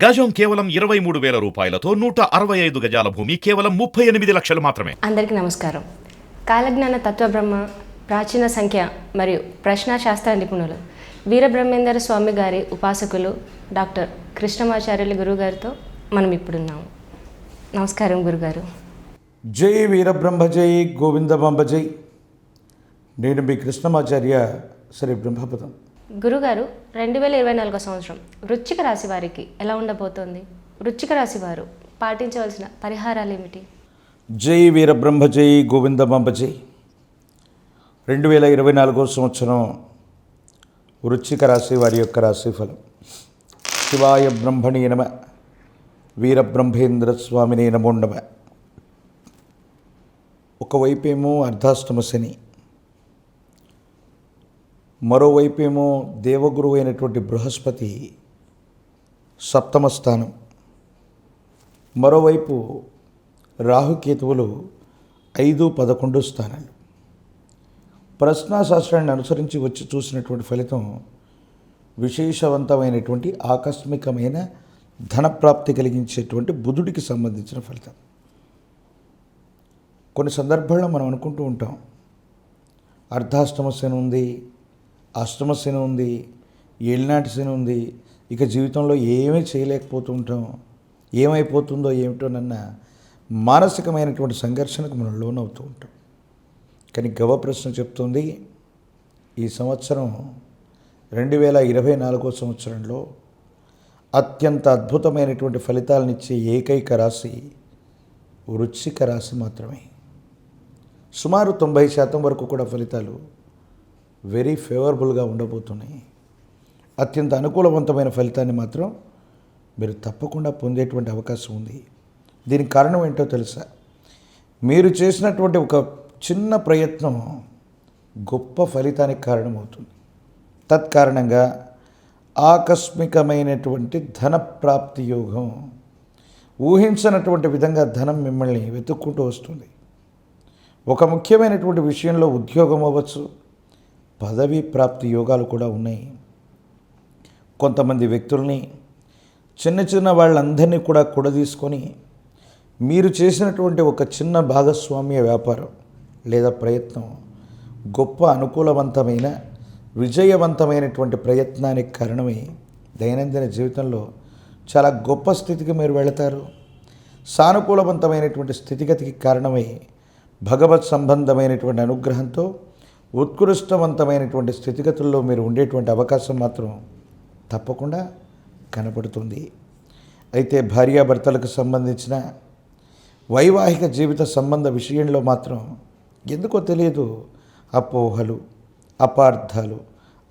గజం కేవలం 23,000 రూపాయలతో 165 గజాల భూమి కేవలం 38 లక్షలు మాత్రమే. అందరికీ నమస్కారం. కాలజ్ఞాన తత్వబ్రహ్మ, ప్రాచీన సంఖ్య మరియు ప్రశ్నాశాస్త్ర నిపుణులు వీరబ్రహ్మేందర స్వామి గారి ఉపాసకులు డాక్టర్ కృష్ణమాచార్యులు గురుగారితో మనం ఇప్పుడున్నాము. నమస్కారం గురుగారు. జై వీరబ్రహ్మ జై గోవిందమాంబ జై. నేను మీ కృష్ణమాచార్య శ్రీ బ్రహ్మపదం. గురుగారు, 2024 సంవత్సరం వృశ్చిక రాశి వారికి ఎలా ఉండబోతోంది? వృశ్చిక రాశి వారు పాటించవలసిన పరిహారాలు ఏమిటి? జై వీరబ్రహ్మ జై గోవిందమాంబ జై. 2024 సంవత్సరం వృశ్చిక రాశి వారి యొక్క రాశిఫలం. శివాయ బ్రహ్మణి నమ, వీరబ్రహ్మేంద్ర స్వామిని నమో నమ. ఒకవైపేమో అర్ధాష్టమ శని, మరోవైపేమో దేవగురువు అయినటువంటి బృహస్పతి సప్తమ స్థానం, మరోవైపు రాహుకేతువులు 5, 11 స్థానాలు. ప్రశ్నాశాస్త్రాన్ని అనుసరించి వచ్చి చూసినటువంటి ఫలితం విశేషవంతమైనటువంటి ఆకస్మికమైన ధనప్రాప్తి కలిగించేటువంటి బుధుడికి సంబంధించిన ఫలితం. కొన్ని సందర్భాల్లో మనం అనుకుంటూ ఉంటాం, అర్ధాష్టమ శని ఉంది, అష్టమ శని ఉంది, ఏలినాటి శని ఉంది, ఇక జీవితంలో ఏమీ చేయలేకపోతూ ఉంటాం, ఏమైపోతుందో ఏమిటోనన్న మానసికమైనటువంటి సంఘర్షణకు మనం లోనవుతూ ఉంటాం. కానీ గవ ప్రశ్న చెప్తుంది, ఈ సంవత్సరం 2024 సంవత్సరంలో అత్యంత అద్భుతమైనటువంటి ఫలితాలనిచ్చే ఏకైక రాశి వృశ్చిక రాశి మాత్రమే. సుమారు 90% వరకు కూడా ఫలితాలు వెరీ ఫేవరబుల్గా ఉండబోతున్నాయి. అత్యంత అనుకూలవంతమైన ఫలితాన్ని మాత్రం మీరు తప్పకుండా పొందేటువంటి అవకాశం ఉంది. దీనికి కారణం ఏంటో తెలుసా? మీరు చేసినటువంటి ఒక చిన్న ప్రయత్నం గొప్ప ఫలితానికి కారణమవుతుంది. తత్కారణంగా ఆకస్మికమైనటువంటి ధన ప్రాప్తి యోగం, ఊహించనటువంటి విధంగా ధనం మిమ్మల్ని వెతుక్కుంటూ వస్తుంది. ఒక ముఖ్యమైనటువంటి విషయంలో ఉద్యోగం అవ్వచ్చు, పదవీ ప్రాప్తి యోగాలు కూడా ఉన్నాయి. కొంతమంది వ్యక్తుల్ని, చిన్న చిన్న వాళ్ళందరినీ కూడా కూడదీసుకొని మీరు చేసినటువంటి ఒక చిన్న భాగస్వామ్య వ్యాపారం లేదా ప్రయత్నం గొప్ప అనుకూలవంతమైన విజయవంతమైనటువంటి ప్రయత్నానికి కారణమై దైనందిన జీవితంలో చాలా గొప్ప స్థితికి మీరు వెళతారు. సానుకూలవంతమైనటువంటి స్థితిగతికి కారణమై భగవత్ సంబంధమైనటువంటి అనుగ్రహంతో ఉత్కృష్టవంతమైనటువంటి స్థితిగతుల్లో మీరు ఉండేటువంటి అవకాశం మాత్రం తప్పకుండా కనపడుతుంది. అయితే భార్యాభర్తలకు సంబంధించిన వైవాహిక జీవిత సంబంధ విషయంలో మాత్రం ఎందుకో తెలియదు అపోహలు, అపార్థాలు,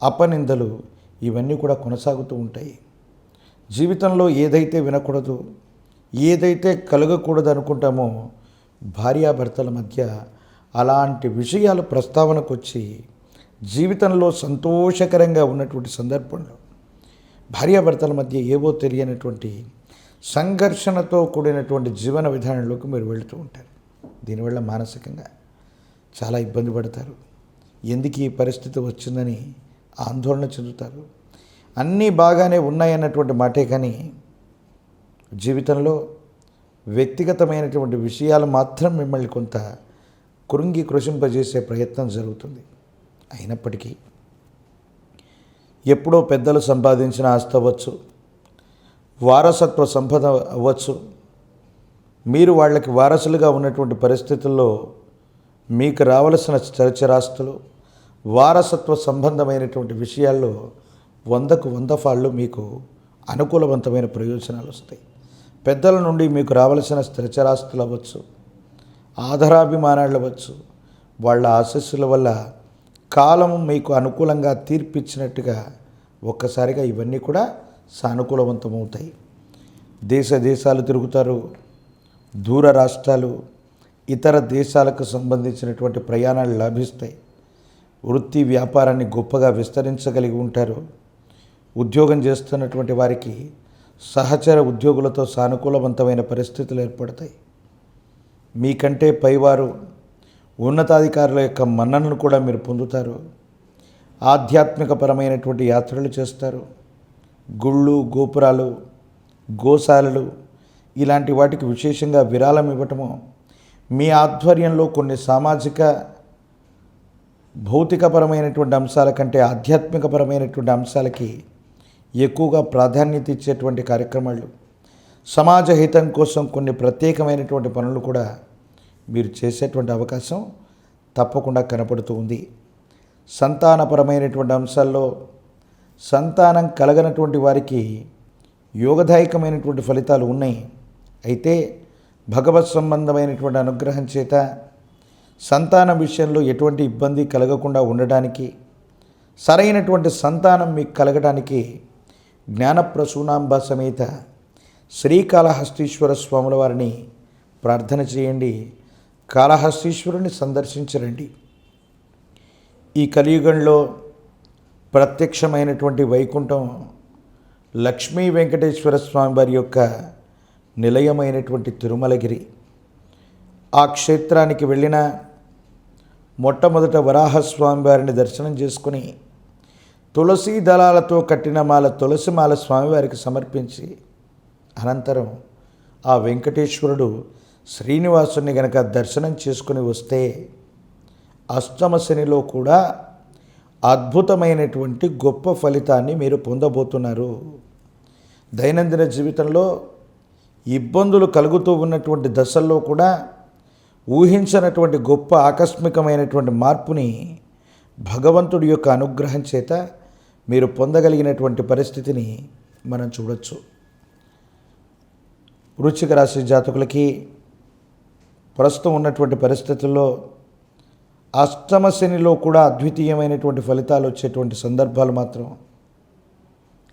అపనిందలు ఇవన్నీ కూడా కొనసాగుతూ ఉంటాయి. జీవితంలో ఏదైతే వినకూడదు, ఏదైతే కలగకూడదు అనుకుంటామో భార్యాభర్తల మధ్య అలాంటి విషయాలు ప్రస్తావనకు వచ్చి జీవితంలో సంతోషకరంగా ఉన్నటువంటి సందర్భంలో భార్యాభర్తల మధ్య ఏవో తెలియనటువంటి సంఘర్షణతో కూడినటువంటి జీవన విధానంలోకి మీరు వెళుతూ ఉంటారు. దీనివల్ల మానసికంగా చాలా ఇబ్బంది పడతారు. ఎందుకు ఈ పరిస్థితి వచ్చిందని ఆందోళన చెందుతారు. అన్నీ బాగానే ఉన్నాయన్నటువంటి మాటే, కానీ జీవితంలో వ్యక్తిగతమైనటువంటి విషయాలు మాత్రం మిమ్మల్ని కొంత కృంగి కృషింపజేసే ప్రయత్నం జరుగుతుంది. అయినప్పటికీ ఎప్పుడో పెద్దలు సంపాదించిన ఆస్తి అవ్వచ్చు, వారసత్వ సంపద అవ్వచ్చు, మీరు వాళ్ళకి వారసులుగా ఉన్నటువంటి పరిస్థితుల్లో మీకు రావలసిన చరచరాస్తులు, వారసత్వ సంబంధమైనటువంటి విషయాల్లో 100కు 100 ఫాళ్ళు మీకు అనుకూలవంతమైన ప్రయోజనాలు వస్తాయి. పెద్దల నుండి మీకు రావలసిన స్థిరచరాస్తులు అవ్వచ్చు, ఆధారాభిమానాలు అవ్వచ్చు, వాళ్ళ ఆశస్సుల వల్ల కాలం మీకు అనుకూలంగా తీర్పిచ్చినట్టుగా ఒక్కసారిగా ఇవన్నీ కూడా సానుకూలవంతమవుతాయి. దేశాలు తిరుగుతారు, దూర రాష్ట్రాలు, ఇతర దేశాలకు సంబంధించినటువంటి ప్రయాణాలు లాభిస్తాయి. వృత్తి వ్యాపారాన్ని గొప్పగా విస్తరించగలిగి ఉంటారు. ఉద్యోగం చేస్తున్నటువంటి వారికి సహచర ఉద్యోగులతో సానుకూలవంతమైన పరిస్థితులు ఏర్పడతాయి. మీకంటే పైవారు, ఉన్నతాధికారుల యొక్క మన్ననను కూడా మీరు పొందుతారు. ఆధ్యాత్మికపరమైనటువంటి యాత్రలు చేస్తారు. గుళ్ళు, గోపురాలు, గోశాలలు ఇలాంటి వాటికి విశేషంగా విరాళం ఇవ్వటము, మీ ఆధ్వర్యంలో కొన్ని సామాజిక భౌతికపరమైనటువంటి అంశాల కంటే ఆధ్యాత్మికపరమైనటువంటి అంశాలకి ఎక్కువగా ప్రాధాన్యత ఇచ్చేటువంటి కార్యక్రమాలు, సమాజ హితం కోసం కొన్ని ప్రత్యేకమైనటువంటి పనులు కూడా మీరు చేసేటువంటి అవకాశం తప్పకుండా కనపడుతూ ఉంది. సంతానపరమైనటువంటి అంశాల్లో సంతానం కలగనటువంటి వారికి యోగదాయకమైనటువంటి ఫలితాలు ఉన్నాయి. అయితే భగవత్ సంబంధమైనటువంటి అనుగ్రహం చేత సంతానం విషయంలో ఎటువంటి ఇబ్బంది కలగకుండా ఉండడానికి, సరైనటువంటి సంతానం మీకు కలగడానికి జ్ఞానప్రసూనాంబ సమేత శ్రీకాళహస్తీశ్వర స్వాముల వారిని ప్రార్థన చేయండి. కాళహస్తీశ్వరుని సందర్శించరండి. ఈ కలియుగంలో ప్రత్యక్షమైనటువంటి వైకుంఠం లక్ష్మీ వెంకటేశ్వర స్వామి వారి యొక్క నిలయమైనటువంటి తిరుమలగిరి. ఆ క్షేత్రానికి వెళ్ళిన మొట్టమొదట వరాహస్వామి వారిని దర్శనం చేసుకుని తులసీ దళాలతో కట్టిన మాల తులసి మాల స్వామివారికి సమర్పించి అనంతరం ఆ వెంకటేశ్వరుడు శ్రీనివాసుని గనక దర్శనం చేసుకుని వస్తే అష్టమ శనిలో కూడా అద్భుతమైనటువంటి గొప్ప ఫలితాన్ని మీరు పొందబోతున్నారు. దైనందిన జీవితంలో ఇబ్బందులు కలుగుతూ ఉన్నటువంటి దశల్లో కూడా ఊహించనటువంటి గొప్ప ఆకస్మికమైనటువంటి మార్పుని భగవంతుడి యొక్క అనుగ్రహం చేత మీరు పొందగలిగినటువంటి పరిస్థితిని మనం చూడొచ్చు. వృశ్చిక రాశి జాతకులకి ప్రస్తుతం ఉన్నటువంటి పరిస్థితుల్లో అష్టమ శనిలో కూడా అద్వితీయమైనటువంటి ఫలితాలు వచ్చేటువంటి సందర్భాలు మాత్రం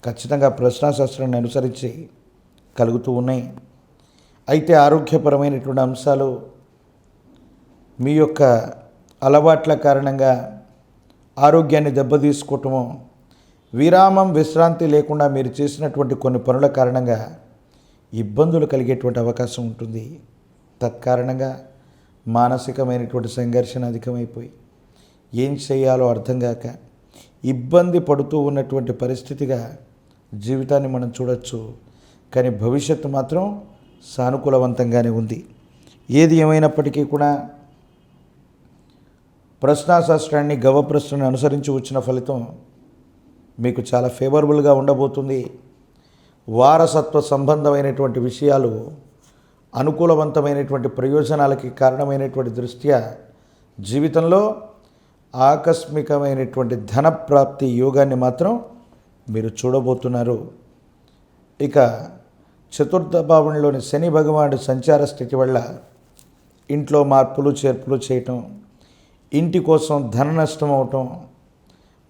ఖచ్చితంగా ప్రశ్నాశాస్త్రాన్ని అనుసరించి కలుగుతూ ఉన్నాయి. అయితే ఆరోగ్యపరమైనటువంటి అంశాలు మీ యొక్క అలవాట్ల కారణంగా ఆరోగ్యాన్ని దెబ్బతీసుకోవటము, విరామం విశ్రాంతి లేకుండా మీరు చేసినటువంటి కొన్ని పనుల కారణంగా ఇబ్బందులు కలిగేటువంటి అవకాశం ఉంటుంది. తత్కారణంగా మానసికమైనటువంటి సంఘర్షణ అధికమైపోయి ఏం చేయాలో అర్థం కాక ఇబ్బంది పడుతూ ఉన్నటువంటి పరిస్థితిగా జీవితాన్ని మనం చూడొచ్చు. కానీ భవిష్యత్తు మాత్రం సానుకూలవంతంగానే ఉంది. ఏది ఏమైనప్పటికీ కూడా ప్రశ్నాశాస్త్రాన్ని గవప్రశ్నని అనుసరించి వచ్చిన ఫలితం మీకు చాలా ఫేవరబుల్గా ఉండబోతుంది. వారసత్వ సంబంధమైనటువంటి విషయాలు అనుకూలవంతమైనటువంటి ప్రయోజనాలకి కారణమైనటువంటి దృష్ట్యా జీవితంలో ఆకస్మికమైనటువంటి ధనప్రాప్తి యోగాన్ని మాత్రం మీరు చూడబోతున్నారు. ఇక చతుర్థ భావంలోని శని భగవానుడి సంచార స్థితి వల్ల ఇంట్లో మార్పులు చేర్పులు చేయటం, ఇంటి కోసం ధన నష్టం అవటం,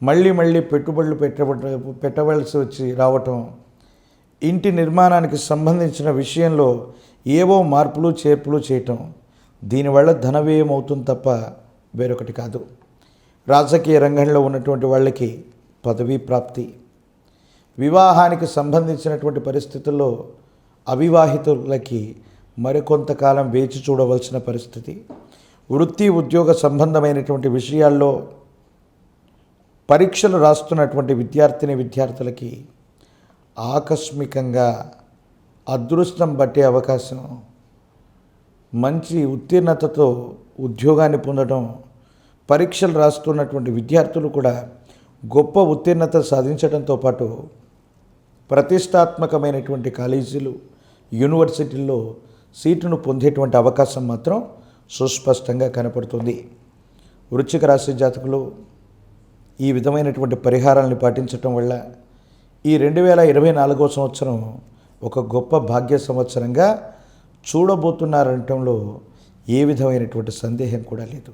మళ్ళీ పెట్టుబడులు పెట్టవలసి వచ్చి రావటం, ఇంటి నిర్మాణానికి సంబంధించిన విషయంలో ఏవో మార్పులు చేర్పులు చేయటం, దీనివల్ల ధన వ్యయం అవుతుంది తప్ప వేరొకటి కాదు. రాజకీయ రంగంలో ఉన్నటువంటి వాళ్ళకి పదవీ ప్రాప్తి, వివాహానికి సంబంధించినటువంటి పరిస్థితుల్లో అవివాహితులకి మరికొంతకాలం వేచి చూడవలసిన పరిస్థితి, వృత్తి ఉద్యోగ సంబంధమైనటువంటి విషయాల్లో పరీక్షలు రాస్తున్నటువంటి విద్యార్థులకి ఆకస్మికంగా అదృష్టం పట్టే అవకాశం, మంచి ఉత్తీర్ణతతో ఉద్యోగాన్ని పొందడం, పరీక్షలు రాస్తున్నటువంటి విద్యార్థులు కూడా గొప్ప ఉత్తీర్ణత సాధించడంతో పాటు ప్రతిష్టాత్మకమైనటువంటి కాలేజీలు, యూనివర్సిటీల్లో సీటును పొందేటువంటి అవకాశం మాత్రం సుస్పష్టంగా కనపడుతుంది. వృశ్చిక రాశి జాతకులు ఈ విధమైనటువంటి పరిహారాలను పాటించటం వల్ల ఈ 2024 సంవత్సరం ఒక గొప్ప భాగ్య సంవత్సరంగా చూడబోతున్నారనటంలో ఏ విధమైనటువంటి సందేహం కూడా లేదు.